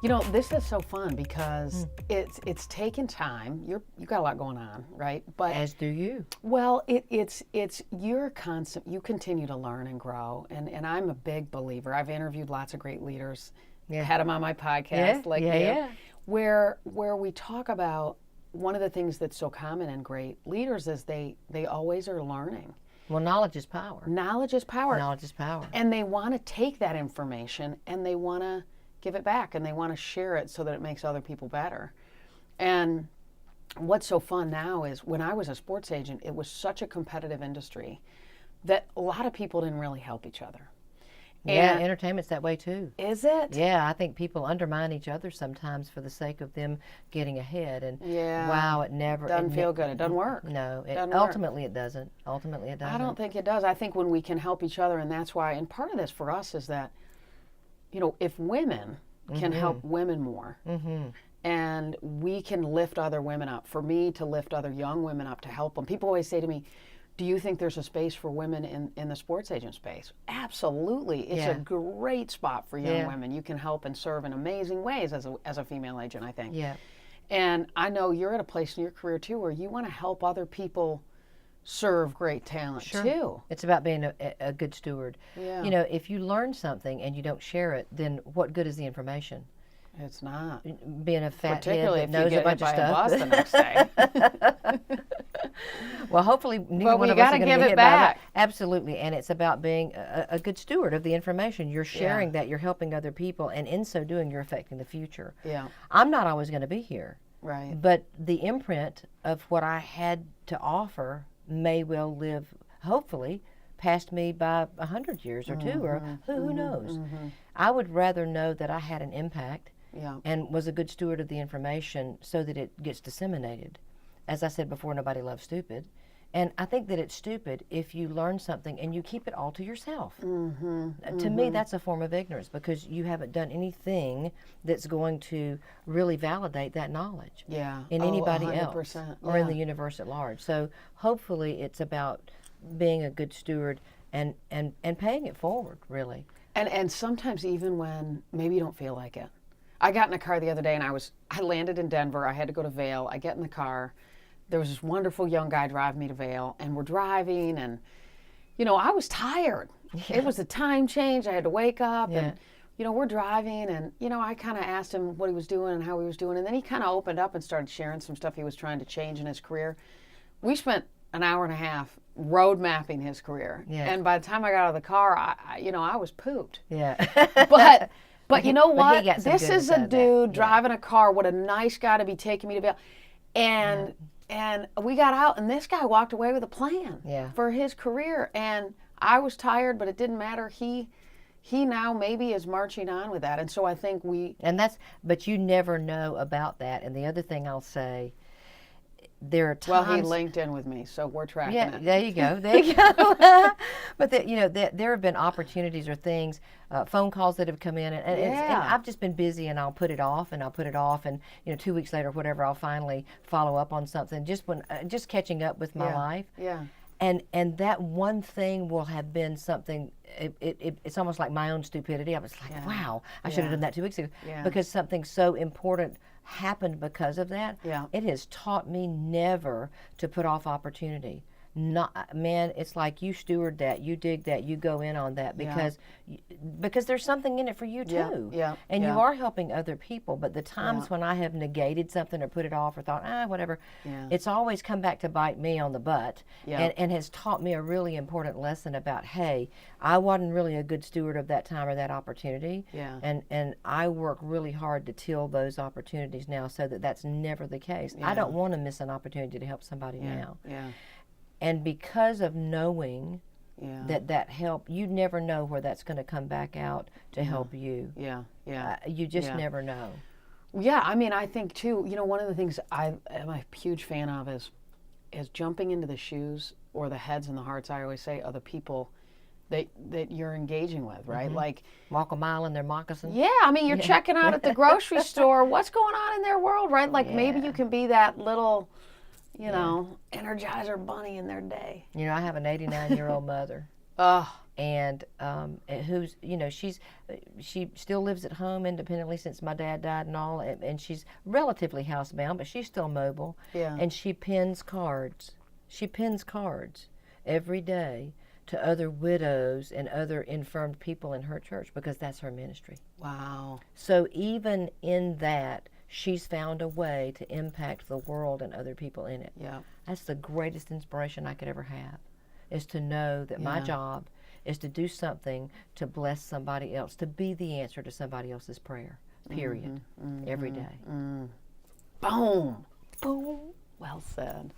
You know, this is so fun because it's taken time. You got a lot going on, right? But As do you. well, it's you're constant. You continue to learn and grow, and I'm a big believer. I've interviewed lots of great leaders, had them on my podcast, where we talk about one of the things that's so common in great leaders is they always are learning. Well, knowledge is power. Knowledge is power. Knowledge is power. And they want to take that information and they want to give it back and they want to share it so that it makes other people better. And what's so fun now is when I was a sports agent, it was such a competitive industry that a lot of people didn't really help each other. Yeah, entertainment's that way too. Is it? Yeah, I think people undermine each other sometimes for the sake of them getting ahead. And wow, it never doesn't feel good. It doesn't work. No, ultimately it doesn't. Ultimately it doesn't. I don't think it does. I think when we can help each other, and that's why. And part of this for us is that, you know, if women can help women more, and we can lift other women up. For me to lift other young women up to help them. People always say to me, do you think there's a space for women in the sports agent space? Absolutely. It's a great spot for young women. You can help and serve in amazing ways as a female agent, I think. Yeah. And I know you're at a place in your career, too, where you want to help other people serve great talent, too. It's about being a good steward. Yeah. You know, if you learn something and you don't share it, then what good is the information? It's not. Being a fat Particularly head that knows if you a bunch get of hit by stuff. a bus the next day. Well, hopefully neither But one we of us gotta are going give to get it hit by that. back. Absolutely, and it's about being a good steward of the information. You're sharing that, you're helping other people, and in so doing, you're affecting the future. Yeah. I'm not always going to be here. Right. But the imprint of what I had to offer may well live, hopefully, past me by 100 years or two, or who knows. I would rather know that I had an impact and was a good steward of the information so that it gets disseminated. As I said before, nobody loves stupid. And I think that it's stupid if you learn something and you keep it all to yourself. To me, that's a form of ignorance because you haven't done anything that's going to really validate that knowledge in anybody 100%. else or in the universe at large. So hopefully it's about being a good steward and paying it forward, really. And sometimes even when maybe you don't feel like it. I got in a car the other day and I landed in Denver. I had to go to Vail. I get in the car. There was this wonderful young guy driving me to Vail, and we're driving, and, you know, I was tired. It was a time change. I had to wake up, and, you know, we're driving, and, you know, I kind of asked him what he was doing and how he was doing, and then he kind of opened up and started sharing some stuff he was trying to change in his career. We spent an hour and a half road mapping his career, and by the time I got out of the car, I was pooped. But you know what? This is a dude driving a car. What a nice guy to be taking me to Vail. And we got out, and this guy walked away with a plan for his career. And I was tired, but it didn't matter. He now maybe is marching on with that. And so I think but you never know about that. And the other thing I'll say, there are times. Well, he linked in with me, so we're tracking it. There you go. There you go. But there have been opportunities or things, phone calls that have come in, and I've just been busy, and I'll put it off, and 2 weeks later, whatever, I'll finally follow up on something. Just catching up with my life. Yeah. And that one thing will have been something. It's almost like my own stupidity. I was like, wow, I should have done that 2 weeks ago, because something so important happened because of that. It has taught me never to put off opportunity. It's like you steward that, you dig that, you go in on that because there's something in it for you too. And you are helping other people. But the times when I have negated something or put it off or thought, whatever, it's always come back to bite me on the butt and has taught me a really important lesson about, hey, I wasn't really a good steward of that time or that opportunity. And I work really hard to till those opportunities now so that that's never the case. I don't want to miss an opportunity to help somebody now. And because of knowing that help, you never know where that's going to come back out to help you. You just never know. Yeah, I mean, I think too, you know, one of the things I am a huge fan of is jumping into the shoes or the heads and the hearts, I always say, of the people that you're engaging with, right? Like walk a mile in their moccasins. Yeah, I mean, you're checking out at the grocery store. What's going on in their world, right? Like maybe you can be that little, you know, Energizer bunny in their day. You know, I have an 89-year-old mother. Oh, and who's, you know, she still lives at home independently since my dad died and all, and she's relatively housebound, but she's still mobile. Yeah. And she pins cards. She pins cards every day to other widows and other infirmed people in her church because that's her ministry. Wow. So even in that, she's found a way to impact the world and other people in it. Yeah. That's the greatest inspiration I could ever have, is to know that my job is to do something to bless somebody else, to be the answer to somebody else's prayer, period, every day. Boom. Boom. Well said.